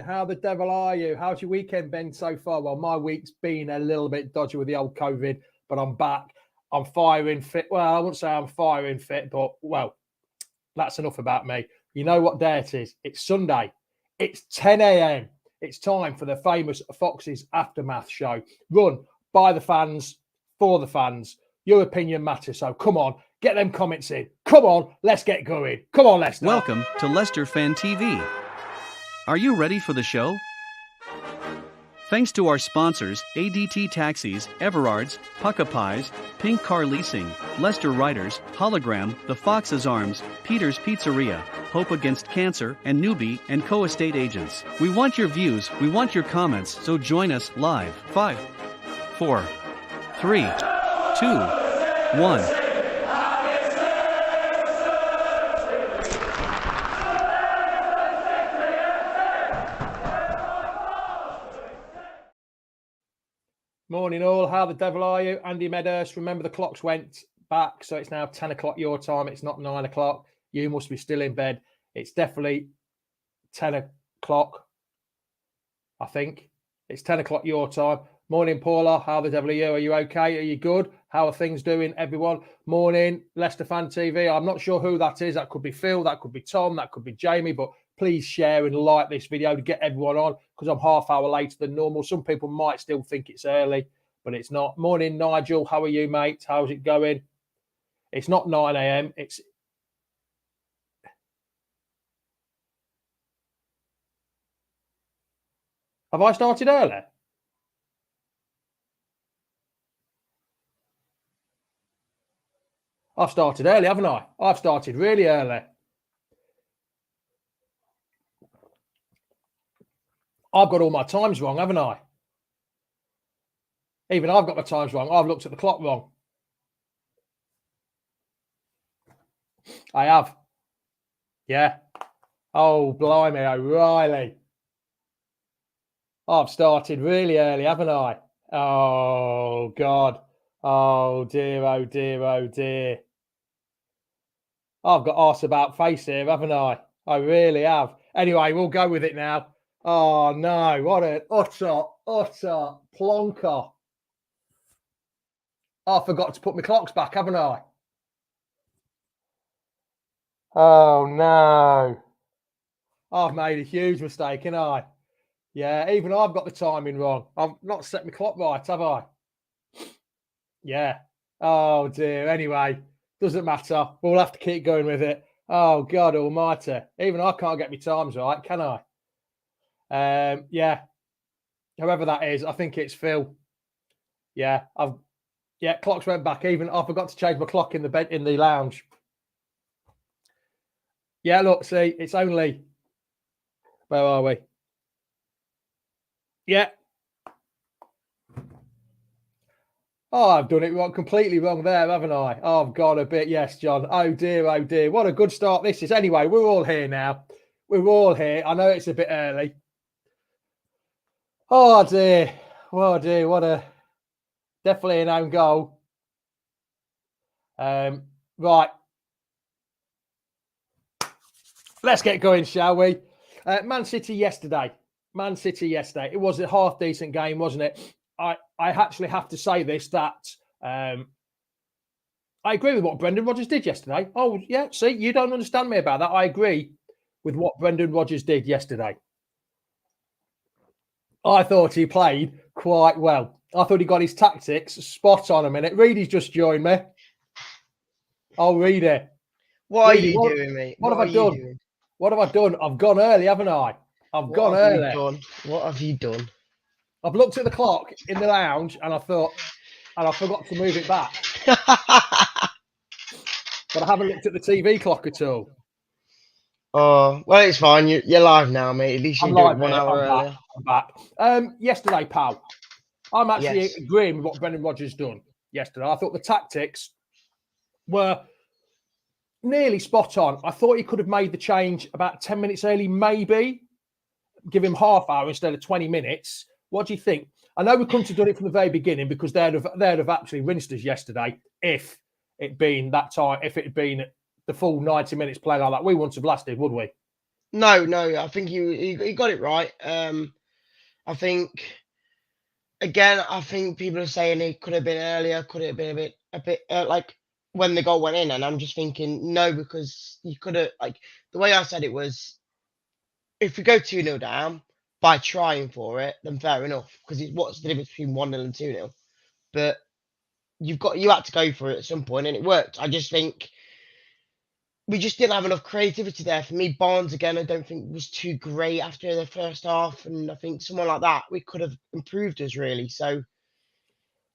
How the devil are you? How's your weekend been so far? Well, my week's been a little bit dodgy with the old COVID, but I'm back. I'm firing fit. Well, I wouldn't say I'm firing fit, but, well, that's enough about me. You know what day it is? It's Sunday. It's 10 a.m. It's time for the famous Foxes Aftermath show. Run by the fans, for the fans. Your opinion matters, so come on. Get them comments in. Come on, let's get going. Come on, Leicester. Welcome to Leicester Fan TV. Are you ready for the show? Thanks to our sponsors, ADT Taxis, Everards, Pukka Pies, Pink Car Leasing, Leicester Riders, Hollogram, The Fox's Arms, Peter's Pizzeria, Hope Against Cancer, and Newby Co estate agents. We want your views, we want your comments, so join us live. 5, 4, 3, 2, 1. Morning all, how the devil are you? Andy Medhurst. Remember the clocks went back, so it's now 10 o'clock your time. It's not 9 o'clock. You must be still in bed. It's definitely 10 o'clock, I think. It's 10 o'clock your time. Morning, Paula. How the devil are you? Are you okay? Are you good? How are things doing, everyone? Morning, Leicester Fan TV. I'm not sure who that is. That could be Phil. That could be Tom. That could be Jamie. But please share and like this video to get everyone on, because I'm half hour later than normal. Some people might still think it's early, but it's not. Morning, Nigel. How are you, mate? How's it going? It's not 9 a.m. Have I started early? I've started early, haven't I? I've started really early. I've got all my times wrong, haven't I? Even I've got my times wrong. I've looked at the clock wrong. I have. Yeah. Oh, blimey, O'Reilly. I've started really early, haven't I? Oh, God. Oh, dear, oh, dear, oh, dear. I've got arse about face here, haven't I? I really have. Anyway, we'll go with it now. Oh, no. What an utter plonker. I forgot to put my clocks back, haven't I? Oh, no. I've made a huge mistake, haven't I? Yeah, even I've got the timing wrong. I've not set my clock right, have I? Yeah. Oh, dear. Anyway, doesn't matter. We'll have to keep going with it. Oh, God almighty. Even I can't get my times right, can I? Yeah. Whoever that is, I think it's Phil. Yeah, clocks went back. Even I forgot to change my clock in the bed in the lounge. Yeah, look, see, it's only, where are we? Yeah. Oh, I've done it wrong, completely wrong there, haven't I? Oh, I've gone a bit. Yes, John. Oh, dear, oh, dear. What a good start this is. Anyway, we're all here now. We're all here. I know it's a bit early. Oh, dear. Oh, dear. What a... Definitely an own goal. Right. Let's get going, shall we? Man City yesterday. It was a half decent game, wasn't it? I actually have to say this, that I agree with what Brendan Rodgers did yesterday. Oh, yeah, see, you don't understand me about that. I agree with what Brendan Rodgers did yesterday. I thought he played quite well. I thought he got his tactics spot on a minute. Reedy's just joined me. Oh, Reedy. What are you doing, mate? What have I done? What have I done? I've gone early, haven't I? I've gone early. What have you done? I've looked at the clock in the lounge and I thought, and I forgot to move it back. But I haven't looked at the TV clock at all. Oh, well, it's fine. You're live now, mate. At least you do it 1 hour earlier. I'm back. Yesterday, pal, I'm actually agreeing with what Brendan Rodgers done yesterday. I thought the tactics were nearly spot on. I thought he could have made the change about 10 minutes early, maybe. Give him half hour instead of 20 minutes. What do you think? I know we couldn't have done it from the very beginning because they'd have actually rinsed us yesterday if it had been that time, if it had been the full 90 minutes playing like that. We wouldn't have lasted, would we? No, I think you got it right. I think again, I think people are saying it could have been earlier, could it have been a bit like when the goal went in, and I'm just thinking no, because you could have like the way I said it was if we go 2-0 down by trying for it, then fair enough, because it's what's the difference between 1-0 and 2-0. But you had to go for it at some point, and it worked. I just think we just didn't have enough creativity there. For me, Barnes again, I don't think was too great after the first half, and I think someone like that we could have improved us really. So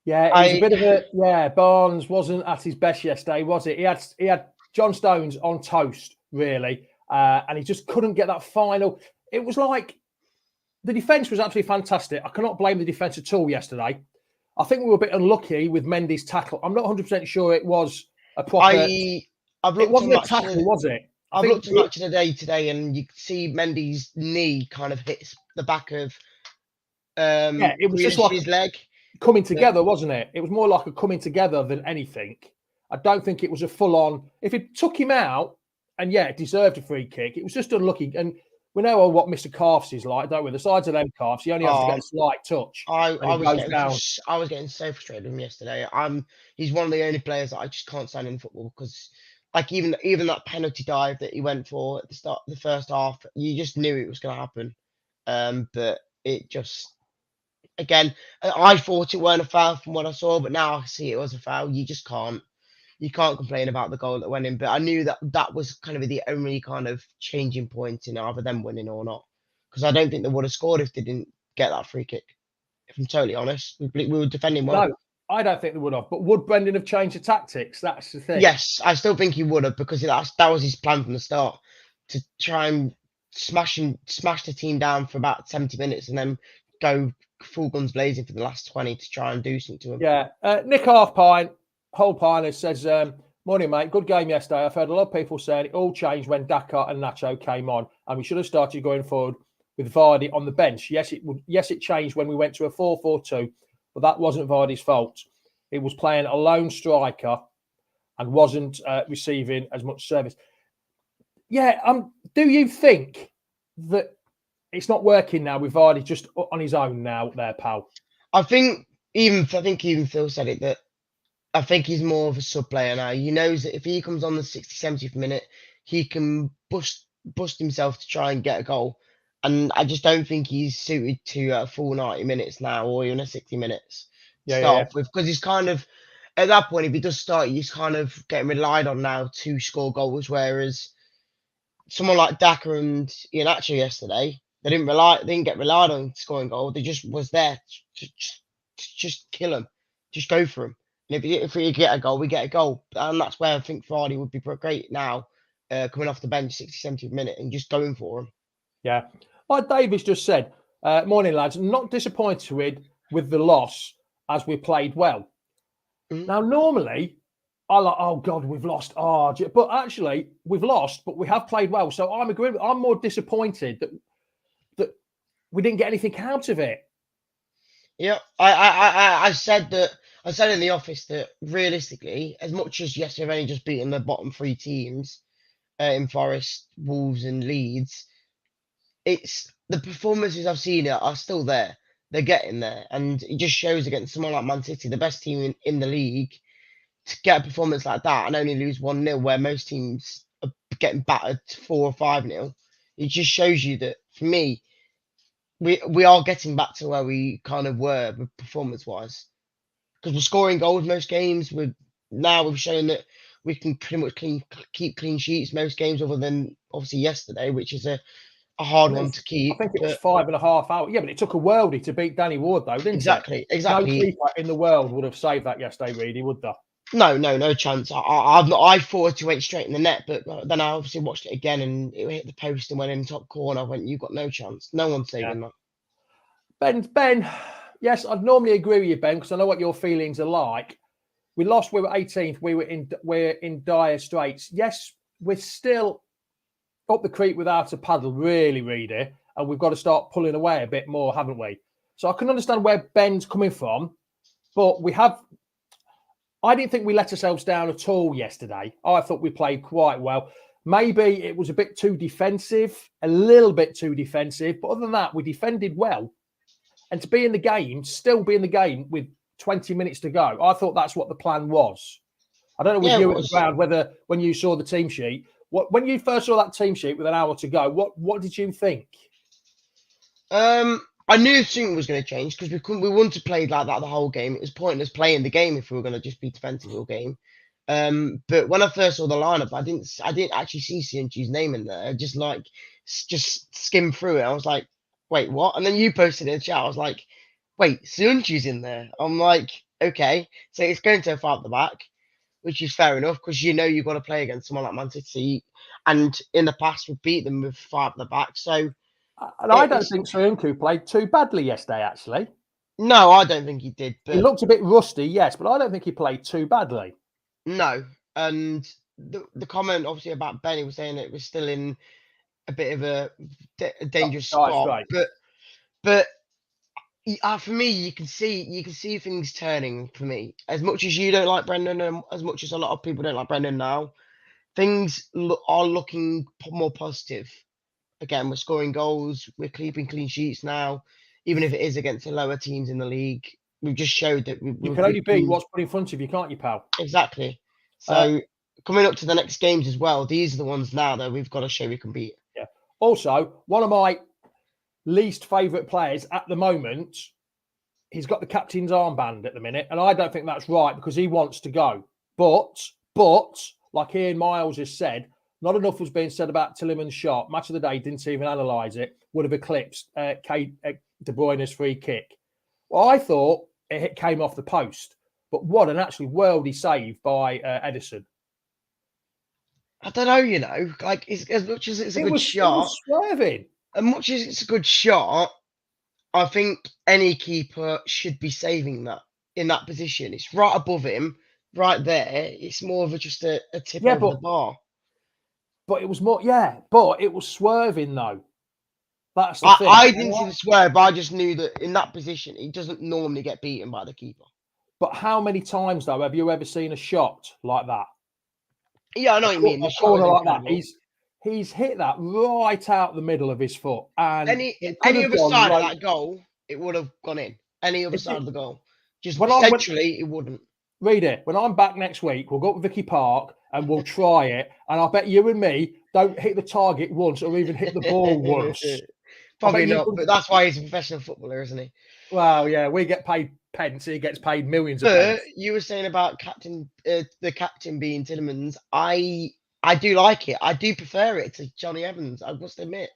yeah, it was a bit of a Barnes wasn't at his best yesterday, was it? He had John Stones on toast really, and he just couldn't get that final. It was like the defence was absolutely fantastic. I cannot blame the defence at all yesterday. I think we were a bit unlucky with Mendy's tackle. I'm not 100% sure it was a proper. It wasn't a tackle, was it? I've looked at much of the day today, and you can see Mendy's knee kind of hits the back of it was just like his leg coming together, wasn't it? It was more like a coming together than anything. I don't think it was a full on. If it took him out, and it deserved a free kick, it was just unlucky. And we know what Mr. Calves is like, don't we? The sides of them calves, he only has to get a slight touch. I was getting so frustrated with him yesterday. He's one of the only players that I just can't stand in football, because like even that penalty dive that he went for at the start of the first half, you just knew it was going to happen. But it just, again, I thought it weren't a foul from what I saw, but now I see it was a foul. You just can't complain about the goal that went in. But I knew that was kind of the only kind of changing point in either them winning or not, because I don't think they would have scored if they didn't get that free kick. If I'm totally honest, we were defending well. No, I don't think they would have. But would Brendan have changed the tactics? That's the thing. Yes, I still think he would have, because that was his plan from the start, to try and smash the team down for about 70 minutes and then go full guns blazing for the last 20 to try and do something to him. Yeah, Nick Halfpine, Whole Piner says, morning, mate. Good game yesterday. I've heard a lot of people saying it all changed when Dakar and Nacho came on, and we should have started going forward with Vardy on the bench. Yes, it changed when we went to a 4-4-2, but that wasn't Vardy's fault. It was playing a lone striker and wasn't receiving as much service. Yeah, do you think that it's not working now with Vardy just on his own now there, pal? I think even Phil said it, that I think he's more of a sub player now. He knows that if he comes on the 60th, 70th minute, he can bust himself to try and get a goal. And I just don't think he's suited to a full 90 minutes now, or even a 60 minutes to start off with, because he's kind of, at that point, if he does start, he's kind of getting relied on now to score goals, whereas someone like Daka and Iheanacho yesterday, they didn't get relied on scoring goals. They just was there to just kill him, just go for him. And if we get a goal, we get a goal. And that's where I think Vardy would be great now, coming off the bench 60, 70th minute and just going for him. Yeah. Like Davis just said, morning, lads. Not disappointed with the loss, as we played well. Mm-hmm. Now, normally, I like, oh, God, we've lost. But actually, we've lost, but we have played well. So I'm agreeing. I'm more disappointed that we didn't get anything out of it. Yeah, I said in the office that realistically, as much as yes, we've only just beaten the bottom three teams in Forest, Wolves, and Leeds, it's the performances I've seen are still there. They're getting there, and it just shows against someone like Man City, the best team in the league, to get a performance like that and only lose 1-0, where most teams are getting battered 4 or 5-0. It just shows you that, for me, we are getting back to where we kind of were performance-wise, because we're scoring goals most games. We've shown that we can pretty much keep clean sheets most games, other than obviously yesterday, which is a hard one to keep. I think it was 5.5 hours. Yeah, but it took a worldie to beat Danny Ward, though, didn't it? Exactly. No keeper in the world would have saved that yesterday, really, would they? No chance. I thought it went straight in the net, but then I obviously watched it again and it hit the post and went in the top corner. I went, you've got no chance. No one's saving that. Ben, yes, I'd normally agree with you, Ben, because I know what your feelings are like. We lost. We were 18th. We're in dire straits. Yes, we're still up the creek without a paddle, really, Reedy, and we've got to start pulling away a bit more, haven't we? So I can understand where Ben's coming from, but I didn't think we let ourselves down at all yesterday. I thought we played quite well. Maybe it was a bit too defensive, a little bit too defensive. But other than that, we defended well. And to be in the game, still be in the game with 20 minutes to go, I thought that's what the plan was. I don't know with you at the ground, whether when you saw the team sheet, when you first saw that team sheet with an hour to go, what did you think? I knew something was going to change because we wanted to play like that the whole game. It was pointless playing the game if we were going to just be defensive all game. But when I first saw the lineup, I didn't actually see Sionchu's name in there. I just skimmed through it. I was like, wait, what? And then you posted in the chat. I was like, wait, Sionchu's in there. I'm like, okay, so it's going to far up the back, which is fair enough because you've got to play against someone like Man City, and in the past we've beat them with far up the back. So. And I don't think Sionchu played too badly yesterday, actually. No, I don't think he did. But he looked a bit rusty, yes, but I don't think he played too badly. No. And the comment, obviously, about Benny was saying it was still in a bit of a dangerous spot. Right. But for me, you can see things turning for me. As much as you don't like Brendan, and as much as a lot of people don't like Brendan now, things are looking more positive. Again, we're scoring goals. We're keeping clean sheets now, even if it is against the lower teams in the league. We've just showed that you can only beat what's put in front of you, can't you, pal? Exactly. So coming up to the next games as well, these are the ones now that we've got to show we can beat. Yeah. Also, one of my least favourite players at the moment, he's got the captain's armband at the minute, and I don't think that's right because he wants to go. But like Ian Miles has said, not enough was being said about Tielemans' shot. Match of the day, didn't even analyse it. Would have eclipsed De Bruyne's free kick. Well, I thought it came off the post. But what an actually worldy save by Ederson. I don't know, like as much as it's a good shot. It was swerving. As much as it's a good shot, I think any keeper should be saving that in that position. It's right above him, right there. It's more of just a tip over the bar. But it was more, but it was swerving though. That's the thing. I didn't see the swerve, but I just knew that in that position, he doesn't normally get beaten by the keeper. But how many times though have you ever seen a shot like that? Yeah, I know what you mean. A corner like that. He's hit that right out the middle of his foot. And any other side of that goal, it would have gone in. Any other side of the goal. Just essentially, it wouldn't. Read it. When I'm back next week, we'll go up to Vicky Park and we'll try it. And I bet you and me don't hit the target once or even hit the ball once. Probably not, but that's why he's a professional footballer, isn't he? Well, yeah, we get paid pence. He gets paid millions of pence. You were saying about the captain being Tielemans. I do like it. I do prefer it to Johnny Evans, I must admit.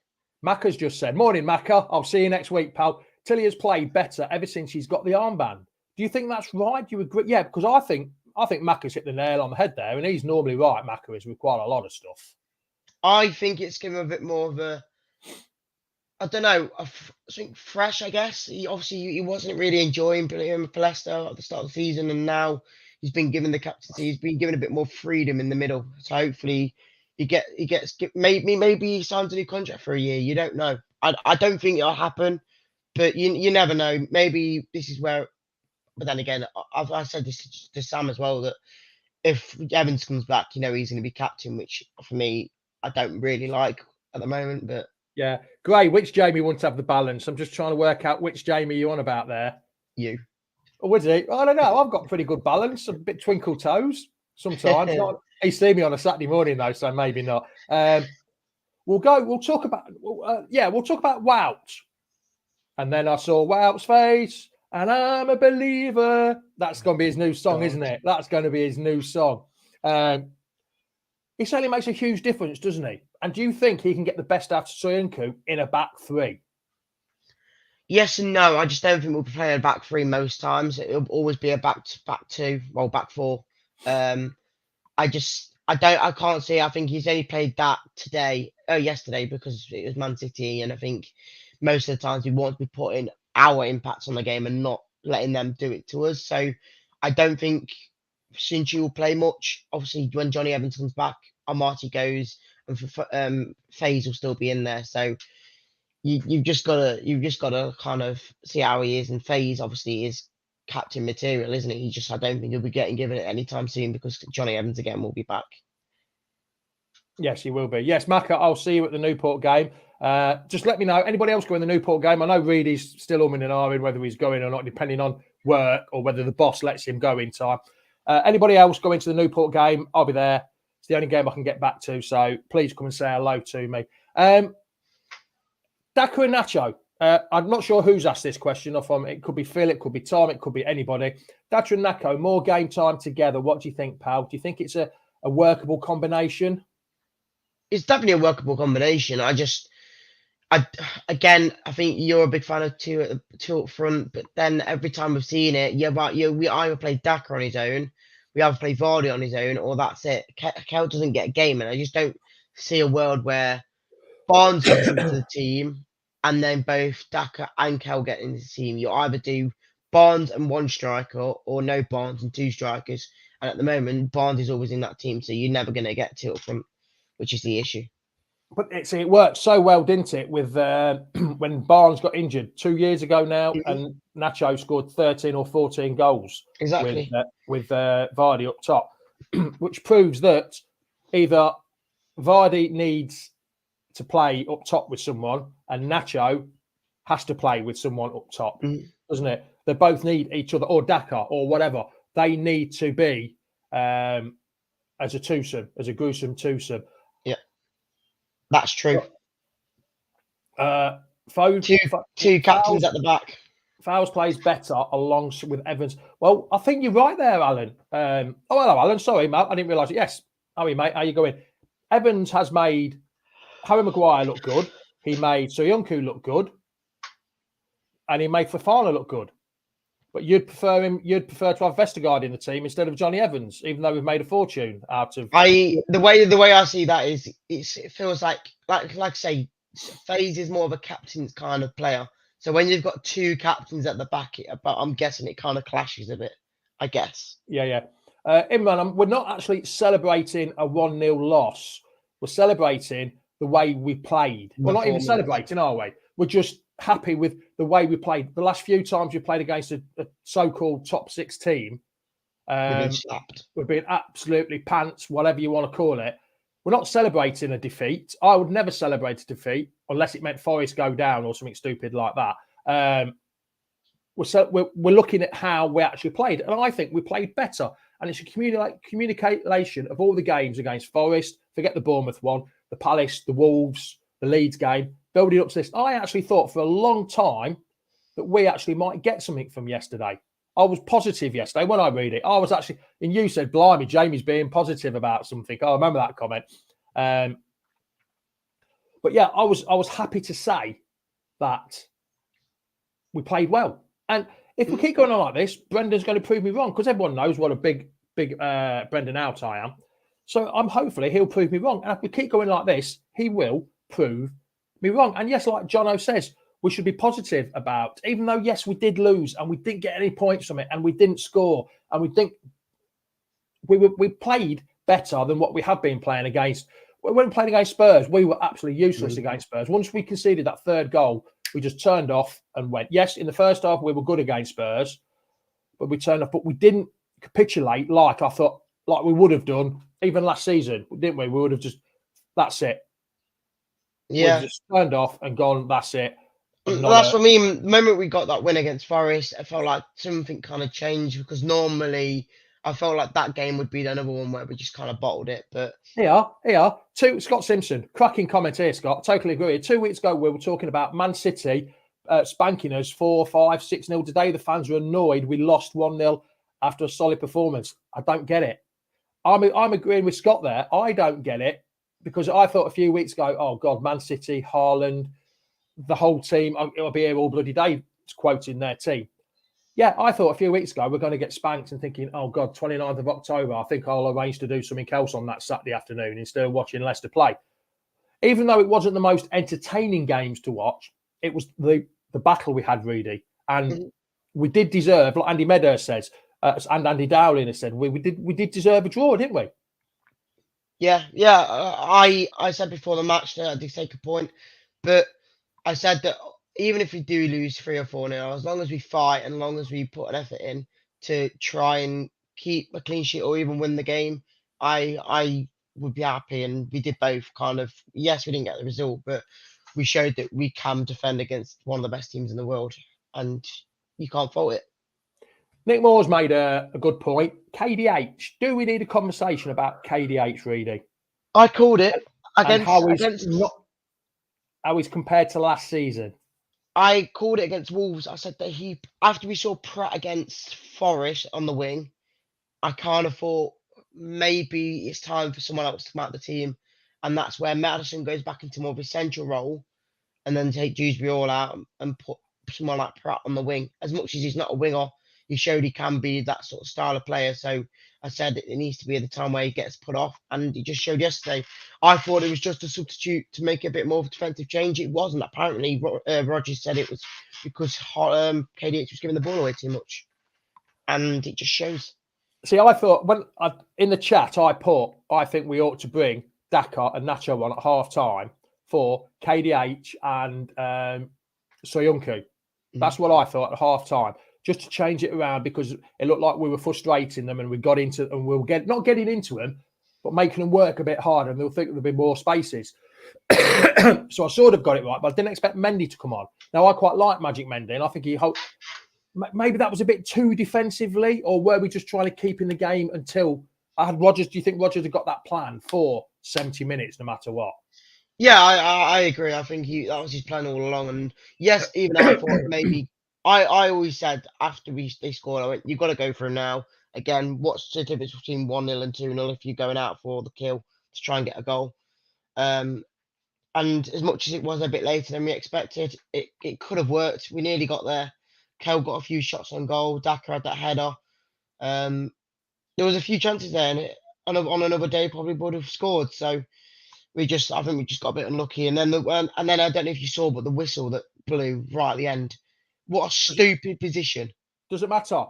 Macca's just said, morning, Macca. I'll see you next week, pal. Tilly has played better ever since she's got the armband. Do you think that's right? Do you agree? Yeah, because I think Macca's hit the nail on the head there, and he's normally right, Macca is, with quite a lot of stuff. I think it's given him a bit more of a, I don't know, something fresh, I guess. He wasn't really enjoying playing for Leicester at the start of the season, and now he's been given the captaincy. He's been given a bit more freedom in the middle. So hopefully maybe he signs a new contract for a year. You don't know. I don't think it'll happen, but you never know. Maybe this is where. But then again, I said this to Sam as well, that if Evans comes back, he's going to be captain, which for me, I don't really like at the moment. But yeah, Gray, which Jamie wants to have the balance? I'm just trying to work out which Jamie you're on about there. You. Or would he? I don't know. I've got pretty good balance, a bit twinkle toes sometimes. He see me on a Saturday morning though, so maybe not. We'll talk about Wout. And then I saw Wout's face. And I'm a believer. That's going to be his new song, isn't it? That's going to be his new song. He certainly makes a huge difference, doesn't he? And do you think he can get the best out of Soyuncu in a back three? Yes and no. I just don't think we'll be playing a back three most times. It'll always be a back two, well, back four. I can't see. I think he's only played that yesterday because it was Man City, and I think most of the times we want to be putting our impacts on the game and not letting them do it to us. So I don't think Sionchu will play much. Obviously, when Johnny Evans comes back, Amati goes, and FaZe will still be in there. So you've just got to kind of see how he is. And FaZe obviously is captain material, isn't he? I don't think he'll be getting given it anytime soon because Johnny Evans again will be back. Yes, he will be. Yes, Macca, I'll see you at the Newport game. Just let me know. Anybody else going to the Newport game? I know Reedy's still umming and ahhing whether he's going or not, depending on work or whether the boss lets him go in time. Anybody else going to the Newport game? I'll be there. It's the only game I can get back to, so please come and say hello to me. Daka and Nacho. I'm not sure who's asked this question. It could be Phil, it could be Tom, it could be anybody. Daka and Nacho, more game time together. What do you think, pal? Do you think it's a workable combination? It's definitely a workable combination. I think you're a big fan of two up front, but then every time we've seen it, we either play Daka on his own, we either play Vardy on his own, or that's it. Kel doesn't get a game, and I just don't see a world where Barnes gets into the team, and then both Daka and Kel get into the team. You either do Barnes and one striker, or no Barnes and two strikers. And at the moment, Barnes is always in that team, so you're never going to get two up front, which is the issue. But it worked so well, didn't it, with when Barnes got injured 2 years ago now, and Nacho scored 13 or 14 goals. Exactly. With Vardy up top, which proves that either Vardy needs to play up top with someone and Nacho has to play with someone up top, doesn't it? They both need each other, or Daka, or whatever. They need to be as a twosome, as a gruesome twosome. Yeah, that's true. Two captains at the back. Fowles plays better along with Evans. Well, I think you're right there, Alan. Hello, Alan. Sorry, Matt. I didn't realise it. Yes. How are you, mate? How you going? Evans has made Harry Maguire look good. He made Soyuncu look good. And he made Fofana look good. But you'd prefer to have Vestergaard in the team instead of Johnny Evans, even though we've made a fortune out of. The way I see that is it feels like say FaZe is more of a captain's kind of player. So when you've got two captains at the back, but I'm guessing it kind of clashes a bit. I guess. Yeah. Imran, we're not actually celebrating a 1-0 loss. We're celebrating the way we played. We're not even celebrating, are we? We're just happy with the way we played. The last few times we played against a so-called top six team, we've been absolutely pants, whatever you want to call it. We're not celebrating a defeat. I would never celebrate a defeat unless it meant Forest go down or something stupid like that. We're looking at how we actually played, and I think we played better. And it's a communication of all the games against Forest. Forget the Bournemouth one, the Palace, the Wolves, the Leeds game. Building up to this, I actually thought for a long time that we actually might get something from yesterday. I was positive yesterday when I read it. I was actually, and you said, blimey, Jamie's being positive about something. I remember that comment. But yeah, I was happy to say that we played well. And if we keep going on like this, Brendan's going to prove me wrong, because everyone knows what a big Brendan out I am. So hopefully he'll prove me wrong. And if we keep going like this, he will prove me wrong. And yes, like Jono says, we should be positive about, even though, yes, we did lose and we didn't get any points from it and we didn't score and we played better than what we have been playing against. When we played against Spurs, we were absolutely useless against Spurs. Once we conceded that third goal, we just turned off and went. Yes, in the first half, we were good against Spurs, but we turned off. But we didn't capitulate like I thought, like we would have done even last season, didn't we? We would have just, that's it. Yeah. We just turned off and gone, that's it. That's what I mean. The moment we got that win against Forest, I felt like something kind of changed, because normally I felt like that game would be another one where we just kind of bottled it. But here, Scott Simpson, cracking comment here, Scott. Totally agree. 2 weeks ago, we were talking about Man City spanking us 4, 5, 6-0. Today, the fans are annoyed we lost 1-0 after a solid performance. I don't get it. I'm agreeing with Scott there. I don't get it, because I thought a few weeks ago, oh God, Man City, Haaland, the whole team, it'll be here all bloody day, quoting their team. Yeah, I thought a few weeks ago we're going to get spanked and thinking, oh God, 29th of October, I think I'll arrange to do something else on that Saturday afternoon instead of watching Leicester play. Even though it wasn't the most entertaining games to watch, it was the battle we had, Reedy. And we did deserve, like Andy Meadows says, and Andy Dowling has said, we did deserve a draw, didn't we? Yeah. I said before the match that I did take a point, but I said that even if we do lose 3 or 4-0, as long as we fight and as long as we put an effort in to try and keep a clean sheet or even win the game, I would be happy, and we did both kind of. Yes, we didn't get the result, but we showed that we can defend against one of the best teams in the world, and you can't fault it. Nick Moore's made a good point. KDH, do we need a conversation about KDH, Reedy? I called it And how he's compared to last season. I called it against Wolves. I said that after we saw Pratt against Forest on the wing, I kind of thought maybe it's time for someone else to come out of the team. And that's where Madison goes back into more of a central role, and then take Dewsbury all out and put someone like Pratt on the wing. As much as he's not a winger, he showed he can be that sort of style of player. So I said it needs to be at the time where he gets put off, and he just showed yesterday. I thought it was just a substitute to make a bit more of a defensive change. It wasn't. Apparently, Rodgers said it was because KDH was giving the ball away too much, and it just shows. See, I thought in the chat I think we ought to bring Dakar and Nacho on at half time for KDH and Soyuncu. That's what I thought at half time, just to change it around, because it looked like we were frustrating them, and we got into, and we'll get not getting into them, but making them work a bit harder, and they'll think there'll be more spaces. So I sort of got it right, but I didn't expect Mendy to come on. Now I quite like Magic Mendy, and I think maybe that was a bit too defensively, or were we just trying to keep in the game until I had Rodgers? Do you think Rodgers had got that plan for 70 minutes, no matter what? Yeah, I agree. I think that was his plan all along. And yes, even I thought maybe I always said after they scored, I went, you've got to go for him now. Again, what's the difference between 1-0 and 2-0 if you're going out for the kill to try and get a goal? And as much as it was a bit later than we expected, it could have worked. We nearly got there. Kel got a few shots on goal. Dakar had that header. There was a few chances there, and on another day probably would have scored. So I think we just got a bit unlucky. And then I don't know if you saw, but the whistle that blew right at the end. What a stupid position. Doesn't matter.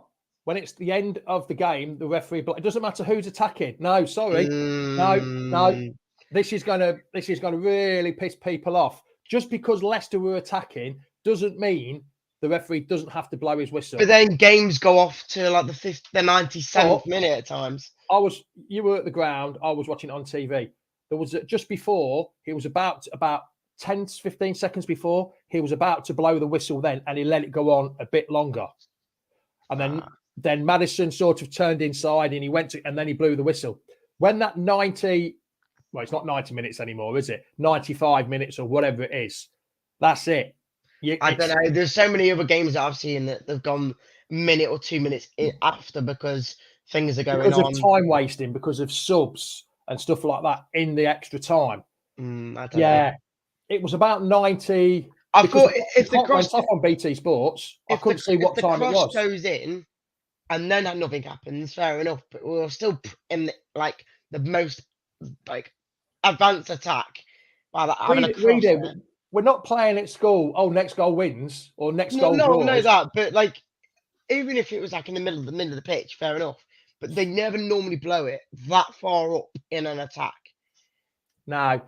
When it's the end of the game, the referee. It doesn't matter who's attacking. No, sorry, no. This is gonna really piss people off. Just because Leicester were attacking doesn't mean the referee doesn't have to blow his whistle. But then games go off to like the 97th minute at times. You were at the ground. I was watching it on TV. There was just before he was about 10, 15 seconds before he was about to blow the whistle then, and he let it go on a bit longer. And then Madison sort of turned inside and he went to, and then he blew the whistle. When that 90, well, it's not 90 minutes anymore, is it? 95 minutes or whatever it is. That's it. I don't know. There's so many other games that I've seen that they've gone a minute or 2 minutes after because things are going on. Because of time wasting, because of subs and stuff like that in the extra time. I don't know. It was about 90. I thought if the cross went off on BT Sports, I couldn't see what time it was. If the cross goes in and then nothing happens, fair enough. But we're still in the most advanced attack. We're not playing at school. Oh, next goal wins or next goal draws. No, I know that. But even if it was in the middle of the pitch, fair enough. But they never normally blow it that far up in an attack. No.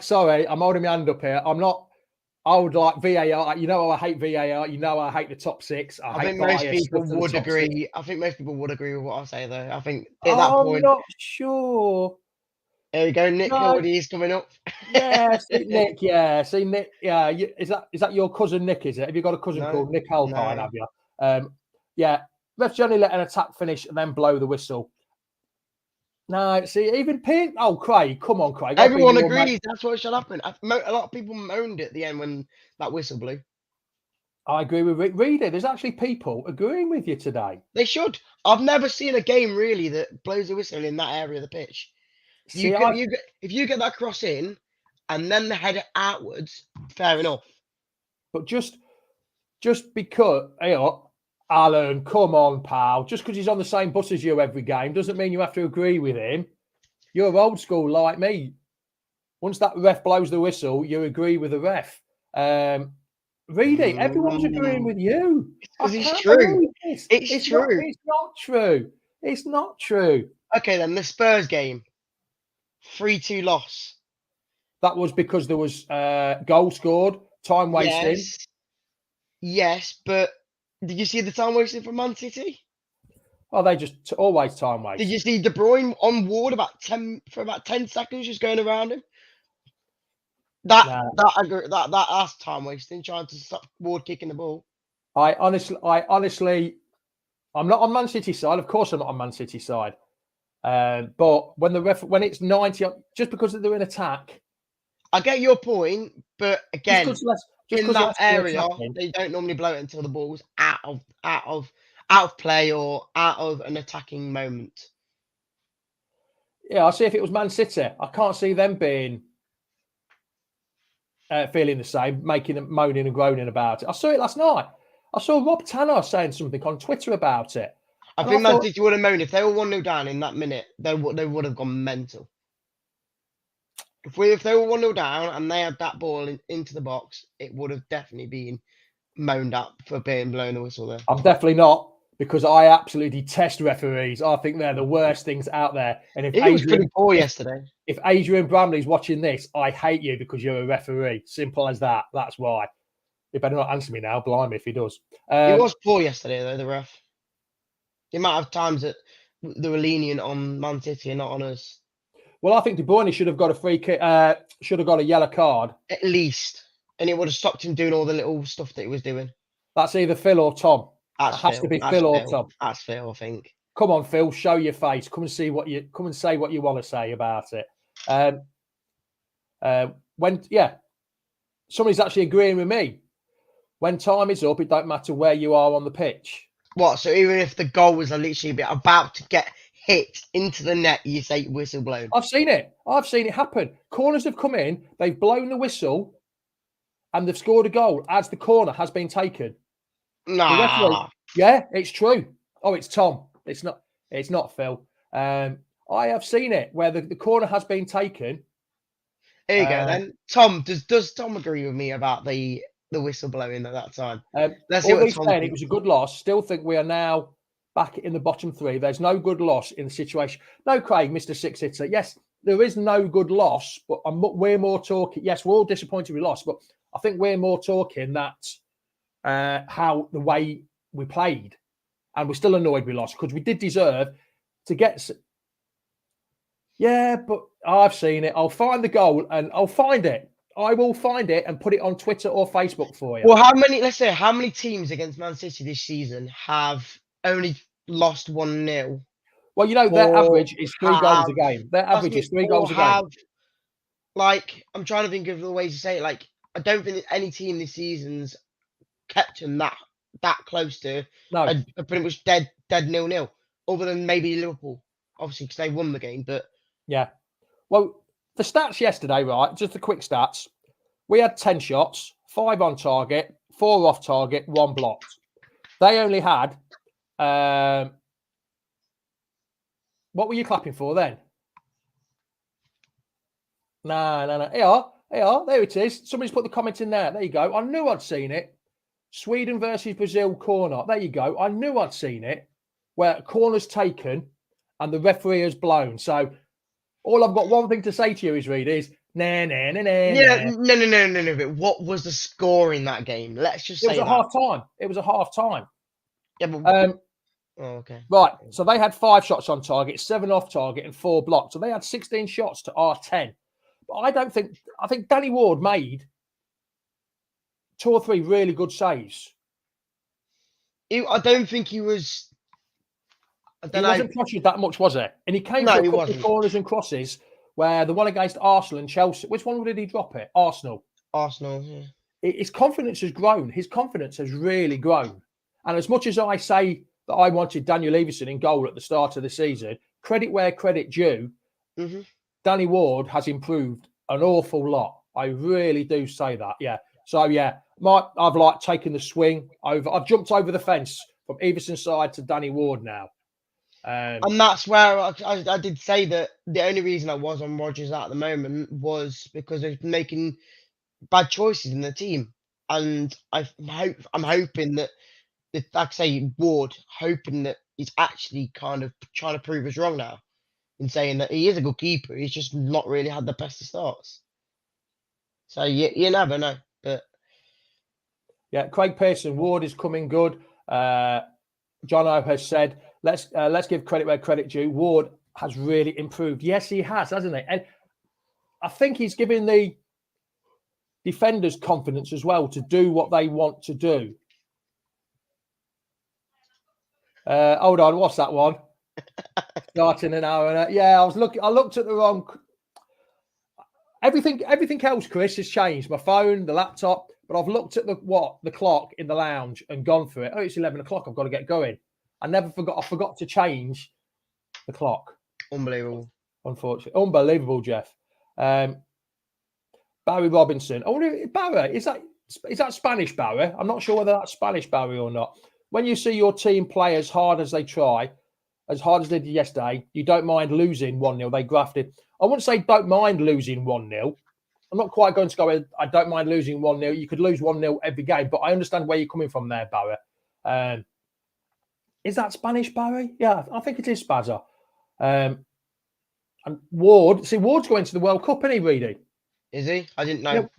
Sorry, I'm holding my hand up here. I would like VAR. You know I hate VAR. You know I hate the top six. I think most people would agree. I think most people would agree with what I say, though. I think at that point... I'm not sure. There you go, Nick. He's coming up. Yeah, see Nick. Yeah, see Nick. Yeah, is that your cousin Nick? Is it? Have you got a cousin called Nick Alcúdia? Have you? Yeah. Refs only let an attack finish and then blow the whistle. No, see, even Pete. Oh, Craig, come on, Craig. Everyone agrees that's what should happen. A lot of people moaned at the end when that whistle blew. I agree with Reader. There's actually people agreeing with you today. They should. I've never seen a game really that blows a whistle in that area of the pitch. See, if you get that cross in and then the header outwards, fair enough. But just because, Alan, come on, pal. Just because he's on the same bus as you every game doesn't mean you have to agree with him. You're old school like me. Once that ref blows the whistle, you agree with the ref. Reedy, everyone's agreeing with you. Because it's true. It's true. It's not true. It's not true. Okay, then the Spurs game. 3-2 loss. That was because there was goal scored, time wasting. Yes, but did you see the time wasting from Man City? Oh, they just always time waste. Did you see De Bruyne on Ward for about 10 seconds just going around him? That's time wasting, trying to stop Ward kicking the ball. I honestly, I'm not on Man City side. Of course, I'm not on Man City side. But when it's 90, just because they're in attack, I get your point, but again, in that area, they don't normally blow it until the ball's out of play or out of an attacking moment. Yeah, I see if it was Man City. I can't see them being feeling the same, moaning and groaning about it. I saw it last night. I saw Rob Tanner saying something on Twitter about it. I think Man City would have moaned if they were 1-0 down in that minute. They would have gone mental. If they were 1-0 down and they had that ball into the box, it would have definitely been moaned up for being blown the whistle there. I'm definitely not, because I absolutely detest referees. I think they're the worst things out there. And if he was pretty poor yesterday. If Adrian Bramley's watching this, I hate you because you're a referee. Simple as that. That's why. He better not answer me now. Blimey if he does. He was poor yesterday, though, the ref. The amount of times that they were lenient on Man City and not on us. Well, I think De Bruyne should have got a free kick, should have got a yellow card. At least. And it would have stopped him doing all the little stuff that he was doing. That's either Phil or Tom. It has to be Phil or Tom. That's Phil, I think. Come on, Phil, show your face. Come and say what you want to say about it. Somebody's actually agreeing with me. When time is up, it don't matter where you are on the pitch. What? So even if the goal was literally about to get hit into the net, you say whistle blown? I've seen it. I've seen it happen. Corners have come in, they've blown the whistle, and they've scored a goal as the corner has been taken. Nah. Yeah, it's true. Oh, it's Tom. It's not Phil. I have seen it where the corner has been taken. There you go then. Tom, does Tom agree with me about the whistle blowing at that time? Let's see what Tom saying. It was a good loss. Still think we are now back in the bottom three. There's no good loss in the situation. No, Craig, Mr. Six Hitter. Yes, there is no good loss, but we're more talking. Yes, we're all disappointed we lost, but I think we're more talking that how the way we played, and we're still annoyed we lost because we did deserve to get. Yeah, but I've seen it. I'll find the goal and I'll find it. I will find it and put it on Twitter or Facebook for you. Well, how many teams against Man City this season have only lost 1-0? Well, you know, their average is 3 goals a game. Their average is 3 goals a game. Like, I'm trying to think of the ways to say it. Like, I don't think any team this season's kept them that close to pretty much dead 0-0, other than maybe Liverpool, obviously, because they won the game. But yeah, well, the stats yesterday, right? Just the quick stats. We had 10 shots, 5 on target, 4 off target, 1 blocked. They only had. What were you clapping for then? No. Here, there it is. Somebody's put the comment in there. There you go. I knew I'd seen it. Sweden versus Brazil corner. There you go. I knew I'd seen it. Where corner's taken and the referee has blown. So all I've got one thing to say to you is, Reed, is nah. Yeah, no. But what was the score in that game? Let's just say it was a half time. It was a half time. Yeah, but okay. Right. So they had 5 shots on target, 7 off target, and 4 blocked. So they had 16 shots to our 10. But I think Danny Ward made 2 or 3 really good saves. I don't think he was. He wasn't pressured that much, was it? And he came to a couple of corners and crosses where the one against Arsenal and Chelsea. Which one did he drop it? Arsenal, yeah. His confidence has grown. His confidence has really grown. And as much as I say that I wanted Daniel Everson in goal at the start of the season, credit where credit due, Danny Ward has improved an awful lot. I really do say that. Yeah. So yeah, I've taken the swing over. I've jumped over the fence from Everson's side to Danny Ward now. And that's where I did say that the only reason I was on Rodgers at the moment was because they're making bad choices in the team, and I'm hoping that, like I say, Ward, hoping that he's actually kind of trying to prove us wrong now, in saying that he is a good keeper. He's just not really had the best of starts. So you never know, but yeah, Craig Pearson, Ward is coming good. Jono has said let's give credit where credit due. Ward has really improved. Yes, he has, hasn't he? And I think he's giving the defenders confidence as well to do what they want to do. Hold on, what's that one? Starting an hour. Yeah, I looked at the wrong. Everything else, Chris, has changed. My phone, the laptop, but I've looked at the clock in the lounge and gone for it. Oh, it's 11 o'clock. I've got to get going. I forgot to change the clock. Unbelievable. Unfortunately. Unbelievable, Jeff. Barry Robinson. I wonder if Barry, is that Spanish Barry? I'm not sure whether that's Spanish Barry or not. When you see your team play as hard as they try, as hard as they did yesterday, you don't mind losing 1-0. They grafted. I wouldn't say don't mind losing 1-0. I'm not quite going to go, I don't mind losing 1-0. You could lose 1-0 every game, but I understand where you're coming from there, Barry. Is that Spanish, Barry? Yeah, I think it is Spazza. And Ward's going to the World Cup, isn't he, Reedy? Is he? I didn't know.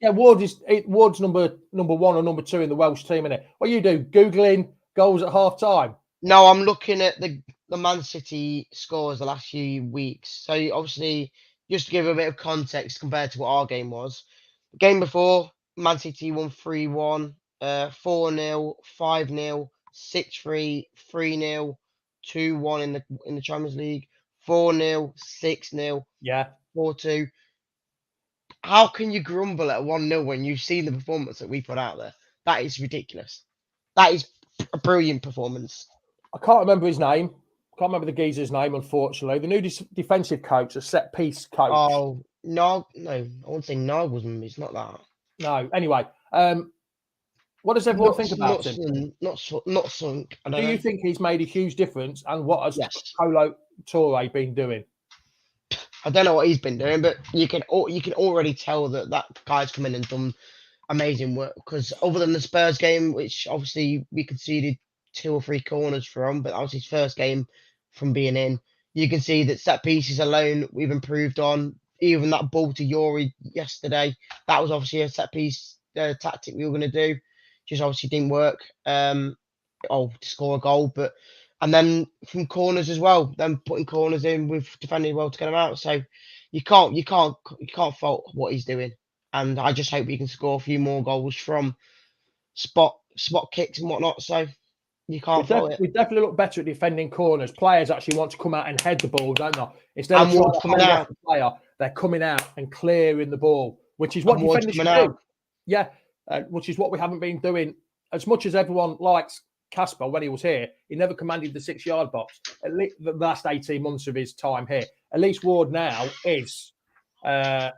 Yeah, Ward's number 1 or number 2 in the Welsh team, isn't it? What you do? Googling goals at half time? No, I'm looking at the Man City scores the last few weeks. So obviously, just to give a bit of context compared to what our game was, the game before, Man City won 3-1, 4-0, 5-0, 6-3, 3-0, 2-1 in the Champions League, 4-0, 6-0, yeah, 4-2. How can you grumble at 1-0 when you've seen the performance that we put out there? That is ridiculous. That is a brilliant performance. I can't remember his name. Can't remember the geezer's name, unfortunately. The new defensive coach, a set piece coach. Oh, no, I wouldn't say Nagelsmann. It's not that. No. Anyway, what does everyone think about him? Not sunk. Do you think he's made a huge difference? And what has Kolo Touré been doing? I don't know what he's been doing, but you can already tell that guy's come in and done amazing work. Because other than the Spurs game, which obviously we conceded 2 or 3 corners from, but that was his first game from being in. You can see that set pieces alone we've improved on. Even that ball to Yori yesterday, that was obviously a set piece tactic we were going to do. Just obviously didn't work. To score a goal, and then from corners as well. Then putting corners in, we've defended well to get them out. So you can't fault what he's doing. And I just hope we can score a few more goals from spot kicks and whatnot. So you can't fault it. We definitely look better at defending corners. Players actually want to come out and head the ball, don't they? Instead of trying to hold out the player, they're coming out and clearing the ball, which is what defenders should do. Yeah, which is what we haven't been doing. As much as everyone likes Casper when he was here, he never commanded the 6-yard box. At least the last 18 months of his time here. At least Ward now is trying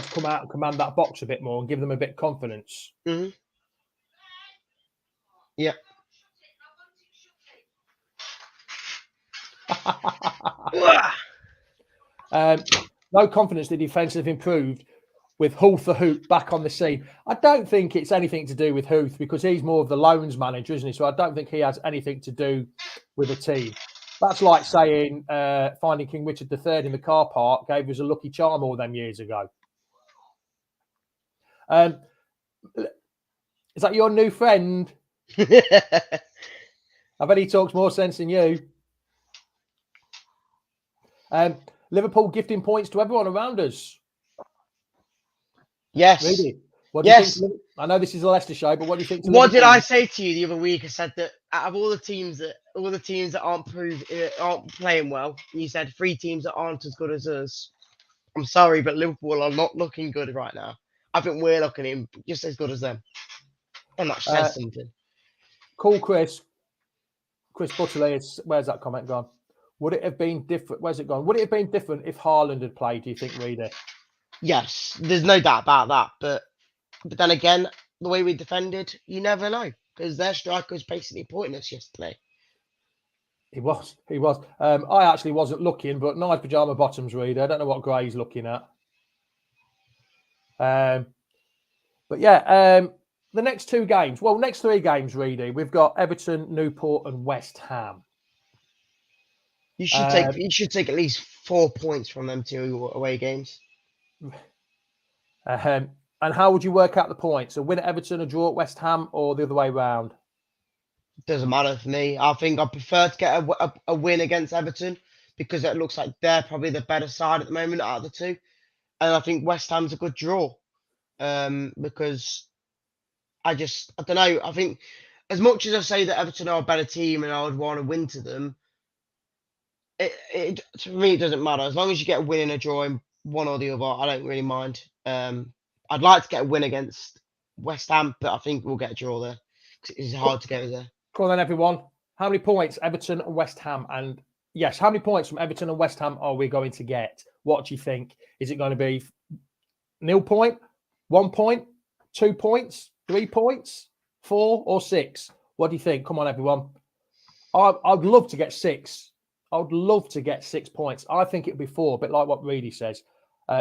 to come out and command that box a bit more and give them a bit of confidence. Mm-hmm. Yeah. No confidence. The defence have improved with Huth the Hoot back on the scene. I don't think it's anything to do with Huth because he's more of the loans manager, isn't he? So I don't think he has anything to do with the team. That's like saying finding King Richard III in the car park gave us a lucky charm all them years ago. Is that your new friend? I bet he talks more sense than you. Liverpool gifting points to everyone around us. Yes. Really? What do you think? I know this is a Leicester show, but what do you think? What did I say to you the other week? I said that out of all the teams that aren't playing well, you said 3 teams that aren't as good as us. I'm sorry, but Liverpool are not looking good right now. I think we're looking just as good as them. And that says something. Cool, Chris Butterley. Where's that comment gone? Would it have been different? Where's it gone? Would it have been different if Haaland had played, do you think, Reader? Yes, there's no doubt about that. But then again, the way we defended, you never know. Because their striker was basically pointless yesterday. He was. I actually wasn't looking, but nice pyjama bottoms, Reader. I don't know what Gray's looking at. But yeah, the next 2 games. Well, next 3 games, Reedy. We've got Everton, Newport, and West Ham. You should take at least 4 points from them 2 away games. And how would you work out the points? A win at Everton, a draw at West Ham, or the other way round? Doesn't matter for me. I think I prefer to get a win against Everton because it looks like they're probably the better side at the moment out of the two. And I think West Ham's a good draw because I don't know. I think as much as I say that Everton are a better team and I would want to win to them, it for me it doesn't matter as long as you get a win and a draw in one or the other. I don't really mind. I'd like to get a win against West Ham, but I think we'll get a draw there because it's hard to get there. Come on then, everyone. How many points Everton and West Ham? And yes, how many points from Everton and West Ham are we going to get? What do you think? Is it going to be 0 point, 1 point, 2 points, 3 points, 4 or 6? What do you think? Come on, everyone. I'd love to get 6. I would love to get 6 points. I think it'd be 4, a bit like what Reedy says.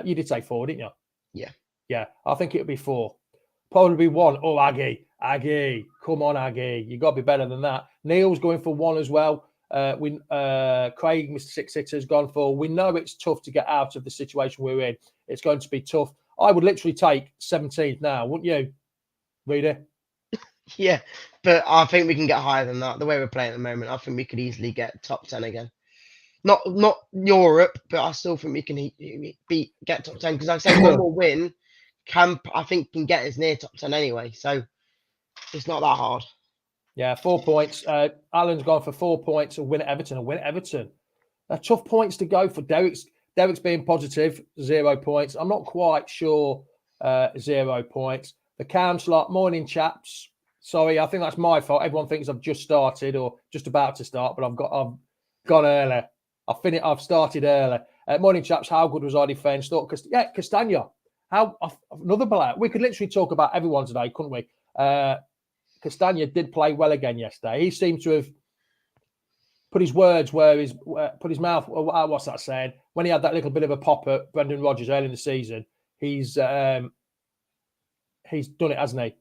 You did say 4, didn't you? Yeah. Yeah, I think it'd be 4. Probably be 1. Oh, Aggie. Come on, Aggie. You got to be better than that. Neil's going for 1 as well. Craig, Mr. Six Sitter's gone for. We know it's tough to get out of the situation we're in. It's going to be tough. I would literally take 17th now, wouldn't you, Reader? Yeah, but I think we can get higher than that. The way we're playing at the moment, I think we could easily get top 10 again. Not Europe, but I still think we can get top 10 because like I say one more win can get us near top 10 anyway. So it's not that hard. Yeah, 4 points. Alan's gone for 4 points. A win at Everton. They're tough points to go for. Derek's being positive, 0 points. I'm not quite sure. 0 points. The councillor, morning chaps. Sorry, I think that's my fault. Everyone thinks I've just started or just about to start, but I've gone early. I've started early. Morning chaps. How good was our defence? Castagna. Another player. We could literally talk about everyone today, couldn't we? Castagna did play well again yesterday. He seemed to have put his words where put his mouth. What's that saying? When he had that little bit of a pop at Brendan Rodgers early in the season, he's done it, hasn't he?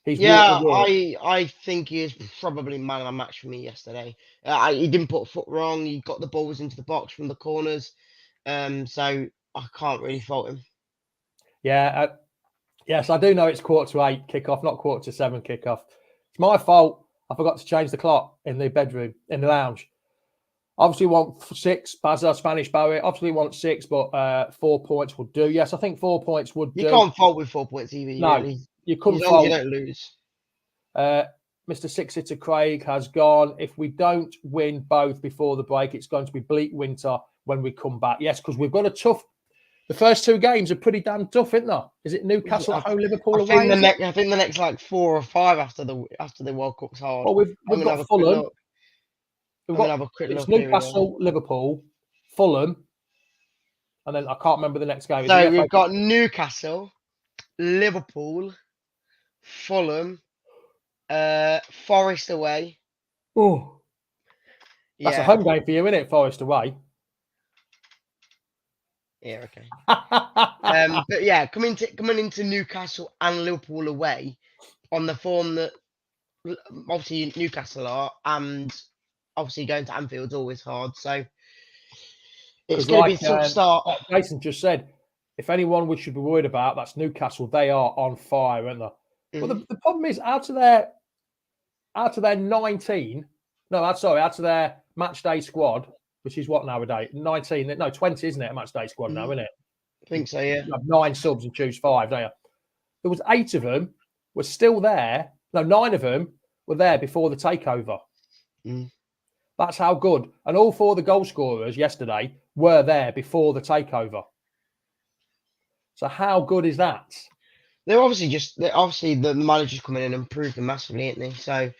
I think he is probably man of the match for me yesterday. He didn't put a foot wrong. He got the balls into the box from the corners. So I can't really fault him. Yeah. Yes, I do know it's 7:45 kickoff, not 7:45 kickoff. It's my fault. I forgot to change the clock in the bedroom, in the lounge. Obviously, want 6. Bazza, Spanish Barry. Obviously, want 6, but 4 points would do. Yes, I think 4 points would do. You can't fault with 4 points either. No, really. You couldn't as long fault. as you don't lose. Mr. Six Hitter Craig has gone. If we don't win both before the break, it's going to be bleak winter when we come back. Yes, because we've got a tough. The first 2 games are pretty damn tough, isn't there? Is it Newcastle at home, Liverpool away? I think the next like 4 or 5 after the World Cup's hard. Well, we've got Fulham. It's Newcastle, Liverpool, Fulham, and then I can't remember the next game. So we've got Newcastle, Liverpool, Fulham, Forest away. Oh, that's a home game for you, isn't it? Forest away. Yeah, okay. But yeah, coming into Newcastle and Liverpool away on the form that obviously Newcastle are, and obviously going to Anfield's always hard. So it's going to be a tough start. Like Jason just said, if anyone we should be worried about, that's Newcastle. They are on fire, aren't they? Mm-hmm. Well, the problem is out of their 19, out of their match day squad, which is what nowadays? 19, no, 20, isn't it? A match day squad now, isn't it? I think so, yeah. You have 9 subs and choose 5, don't you? There was 8 of them were still there. No, 9 of them were there before the takeover. Mm. That's how good. And all 4 of the goal scorers yesterday were there before the takeover. So how good is that? They're obviously the manager's coming in and improved them massively, isn't he? So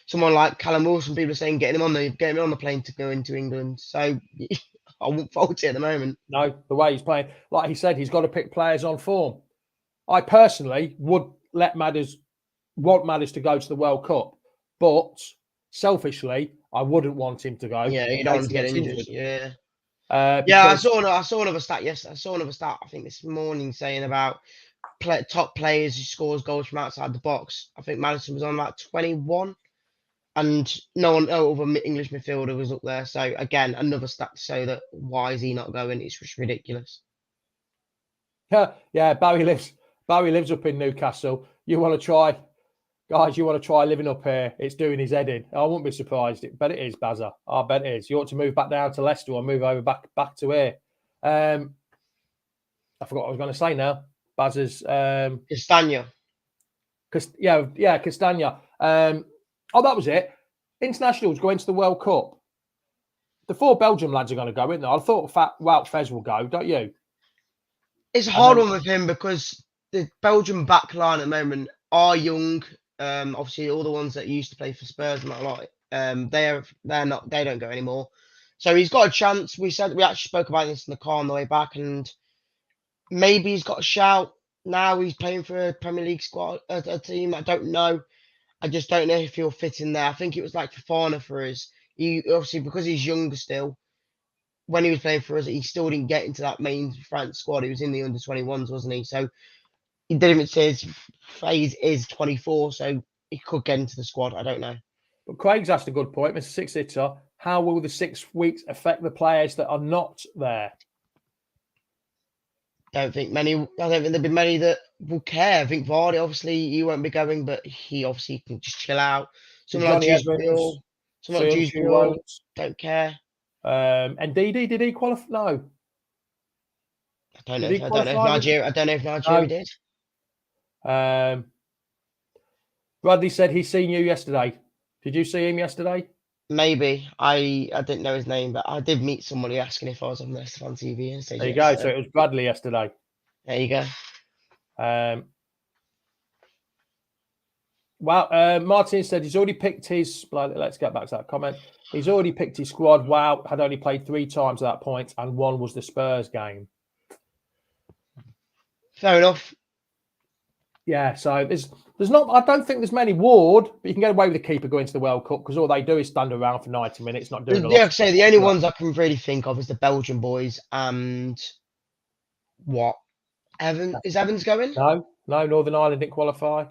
someone like Callum Wilson, people are saying getting him on the plane to go into England. So I won't fault it at the moment. No, the way he's playing, like he said, he's got to pick players on form. I personally would want Madders to go to the World Cup, but selfishly, I wouldn't want him to go. Yeah, you don't want to get injured. Yeah. I saw another stat yesterday. I saw another stat, I think this morning, saying about top players who scores goals from outside the box. I think Maddison was on about 21, and no other English midfielder was up there. So again, another stat to show that why is he not going? It's just ridiculous. Yeah, Barry lives up in Newcastle. You want to try Guys, you want to try living up here? It's doing his head in. I wouldn't be surprised. Bet it is, Bazza. I bet it is. You ought to move back down to Leicester or move over back to here. I forgot what I was going to say now. Bazza's Castagna. Castagna. Oh, that was it. Internationals going to the World Cup. The 4 Belgium lads are going to go, isn't there? I thought Wout Fez will go, don't you? It's a hard one with him because the Belgian back line at the moment are young. Obviously, all the ones that used to play for Spurs and that like, they don't go anymore. So he's got a chance. We actually spoke about this in the car on the way back, and maybe he's got a shout. Now he's playing for a Premier League squad, a team. I don't know. I just don't know if he'll fit in there. I think it was like Fofana for us. He obviously, because he's younger still, when he was playing for us, he still didn't get into that main France squad. He was in the under-21s, wasn't he? So he didn't even say his phase is 24, so he could get into the squad. I don't know. But Craig's asked a good point, Mr. Six Hitter. How will the 6 weeks affect the players that are not there? I don't think there'll be many that will care. I think Vardy, obviously, he won't be going, but he obviously can just chill out. Someone like Juice Bill, don't care. And Didi, did he qualify? No. I don't know if Nigeria did. Bradley said he's seen you yesterday. Did you see him yesterday? Maybe. I didn't know his name, but I did meet somebody asking if I was on Leicester Fan TV. And there you go. So it was Bradley yesterday. There you go. Martin said he's already picked his. Let's get back to that comment. He's already picked his squad. Wow, had only played 3 times at that point, and 1 was the Spurs game. Fair enough. Yeah, so there's not. I don't think there's many. Ward, but you can get away with the keeper going to the World Cup because all they do is stand around for 90 minutes, not doing a lot. Yeah, so the only ones I can really think of is the Belgian boys and what? Is Evans going? No, Northern Ireland didn't qualify.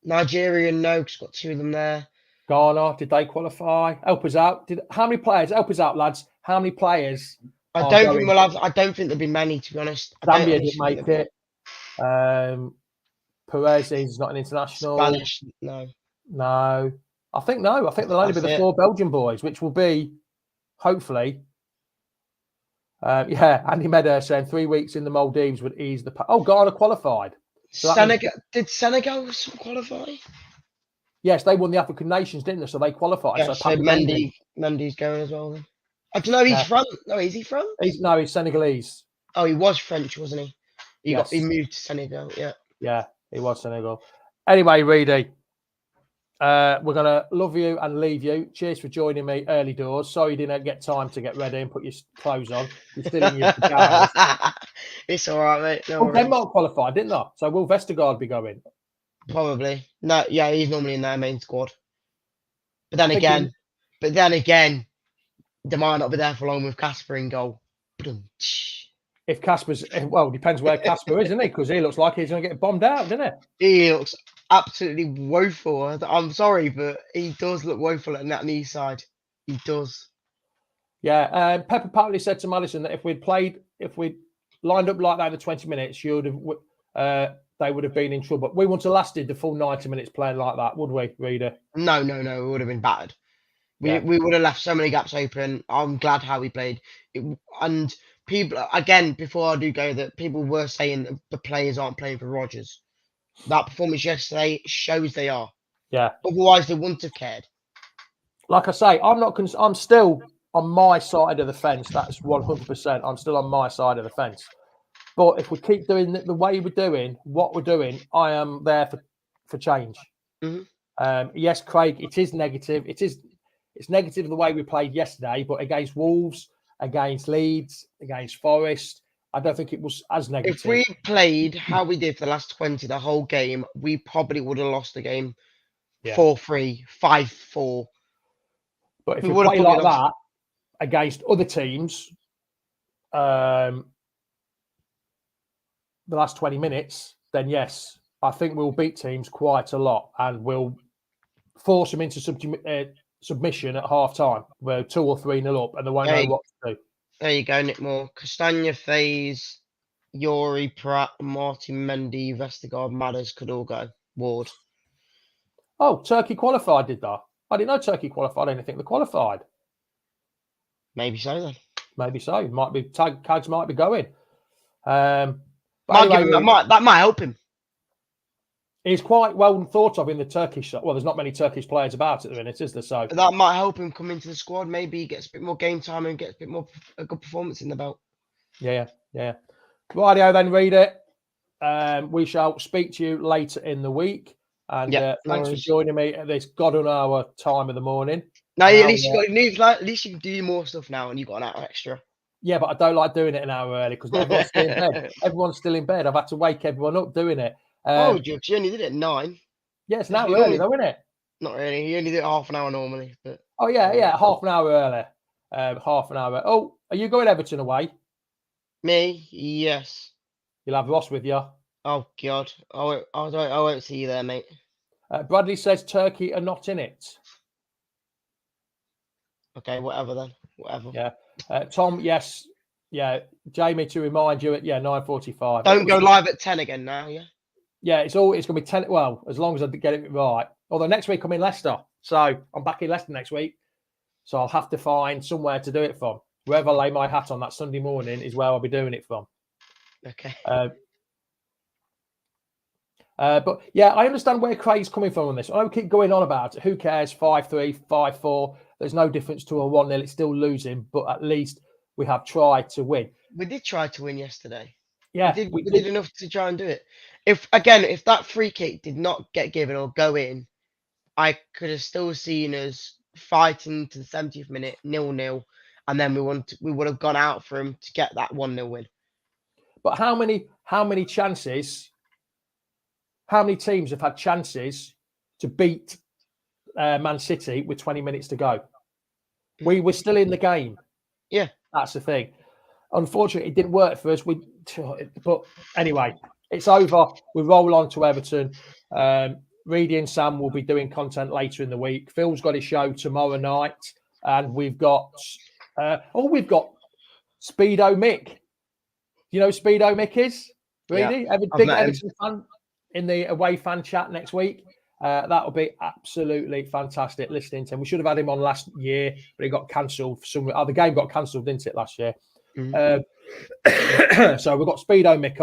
Nigerian, no, because got 2 of them there. Ghana, did they qualify? Help us out. How many players? Help us out, lads. How many players? I don't think there'll be many, to be honest. Zambia didn't make it. Perez is not an international. Spanish, no. I think no. I think they'll only be the 4 Belgian boys, which will be, hopefully. Andy Medder saying 3 weeks in the Maldives would ease the. Ghana qualified. So did Senegal qualify? Yes, they won the African Nations, didn't they? So they qualified. Yeah, so Mendy's going as well then. I don't know. He's from. No, is he from? He's Senegalese. Oh, he was French, wasn't he? He moved to Senegal. Yeah. Yeah, he was Senegal. Anyway, Reedy, we're gonna love you and leave you. Cheers for joining me early doors. Sorry you didn't get time to get ready and put your clothes on. You're still in your pajamas. It's all right, mate. No Denmark qualified, didn't they? So will Vestergaard be going? Probably. No, yeah, he's normally in their main squad. But then again, they might not be there for long with Casper in goal. If Casper's, well, depends where Casper is, isn't he? Because he looks like he's going to get bombed out, doesn't he? He looks absolutely woeful. I'm sorry, but he does look woeful at that knee side. He does. Yeah, Pepper partly said to Madison that if we'd lined up like that in the 20 minutes, they would have been in trouble. We wouldn't have lasted the full 90 minutes playing like that, would we, Reader? No. We would have been battered. We would have left so many gaps open. I'm glad how we played. And people, again, before I do go, that people were saying that the players aren't playing for Rodgers. That performance yesterday shows they are. Yeah. Otherwise, they wouldn't have cared. Like I say, I'm still on my side of the fence. That's 100%. I'm still on my side of the fence. But if we keep doing the way we're doing, what we're doing, I am there for change. Mm-hmm. Yes, Craig, it is negative. It's negative the way we played yesterday, but against Wolves, against Leeds, against Forest, I don't think it was as negative. If we played how we did for the last 20, the whole game, we probably would have lost the game 4-3, 5-4. But if we play like that against other teams, the last 20 minutes, then yes, I think we'll beat teams quite a lot and we'll force them into submission at half time. We're 2 or 3-0 up and they won't know what to do. There you go, Nick Moore. Castagna, Faze, Yori, Pratt, Martin, Mendy, Vestergaard, Madders could all go. Ward. Oh, Turkey qualified, did that? I didn't know Turkey qualified anything. They qualified. Maybe so then. Maybe so. Might be tags might be going. That might help him. He's quite well thought of in the Turkish. Well, there's not many Turkish players about at the minute, is there? So that might help him come into the squad. Maybe he gets a bit more game time and gets a bit more a good performance in the belt. Yeah. Rightio then, read it. We shall speak to you later in the week. And thanks for joining me at this God-on-hour time of the morning. No, at least you got news. At least you can do more stuff now, and you got an hour extra. Yeah, but I don't like doing it an hour early because everyone's still in bed. Everyone's still in bed. I've had to wake everyone up doing it. Jukes, you only did it at 9. Yeah, it's an hour early, though, isn't it? Not really. You only do it half an hour normally. But oh yeah, half an hour early. Half an hour. Oh, are you going Everton away? Me? Yes. You'll have Ross with you. Oh God, I won't see you there, mate. Bradley says Turkey are not in it. Okay, whatever then. Whatever. Yeah. Tom, yes. Yeah. Jamie, to remind you, at 9:45. Don't go live at 10 again now, yeah? Yeah, it's going to be 10. Well, as long as I get it right. Although next week I'm in Leicester. So I'm back in Leicester next week. So I'll have to find somewhere to do it from. Wherever I lay my hat on that Sunday morning is where I'll be doing it from. Okay. But yeah, I understand where Craig's coming from on this. I keep going on about it. Who cares? 5-3, 5-4. There's no difference to a 1-0. It's still losing, but at least we have tried to win. We did try to win yesterday. Yeah, we did enough to try and do it. If that free kick did not get given or go in, I could have still seen us fighting to the 70th minute, 0-0, and then we would have gone out for him to get that 1-0 win. But how many chances? How many teams have had chances to beat Man City with 20 minutes to go? We were still in the game. Yeah, that's the thing. Unfortunately, it didn't work for us. But anyway, it's over. We roll on to Everton. Reedy and Sam will be doing content later in the week. Phil's got his show tomorrow night, and we've got Speedo Mick. You know who Speedo Mick is? Reedy? Yeah, Big Everton fan in the away fan chat next week. That'll be absolutely fantastic listening to him. We should have had him on last year, but he got cancelled for some. The game got cancelled, didn't it, last year? Mm-hmm. So we've got Speedo Mick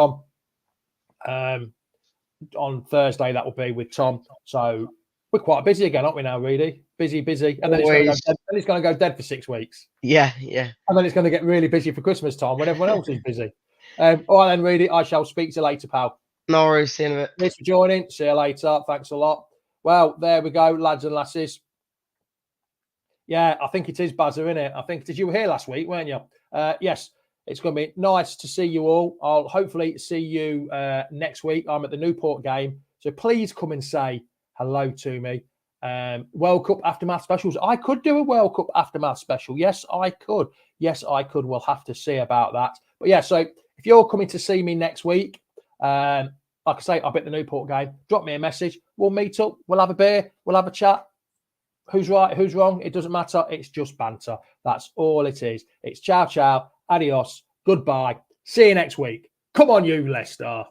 on Thursday. That will be with Tom. So we're quite busy again, aren't we now, Reedy? Busy. And then it's going to go dead for 6 weeks. Yeah. And then it's going to get really busy for Christmas time when everyone else is busy. All right then, Reedy. I shall speak to you later, pal. No worries, see you in a bit. Thanks for joining. See you later. Thanks a lot. Well, there we go, lads and lasses. Yeah, I think it is Bazza, isn't it? I think, did you were here last week, weren't you? Yes, it's going to be nice to see you all. I'll hopefully see you next week. I'm at the Newport game, so please come and say hello to me. World Cup Aftermath specials. I could do a World Cup Aftermath special. Yes, I could. We'll have to see about that. But yeah, so if you're coming to see me next week, like I say, I'll be at the Newport game. Drop me a message. We'll meet up. We'll have a beer. We'll have a chat. Who's right? Who's wrong? It doesn't matter. It's just banter. That's all it is. It's ciao, ciao, adios, goodbye. See you next week. Come on, you Leicester.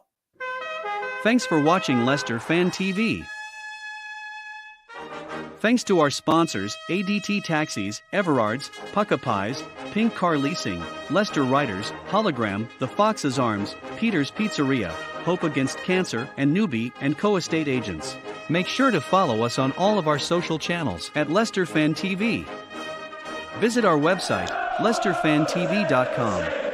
Thanks for watching Leicester Fan TV. Thanks to our sponsors, ADT Taxis, Everards, Pukka Pies, Pink Car Leasing, Leicester Riders, Hollogram, The Fox's Arms, Peter's Pizzeria, Hope Against Cancer, and Newby Co estate agents. Make sure to follow us on all of our social channels at Leicester Fan TV. Visit our website, leicesterfantv.com.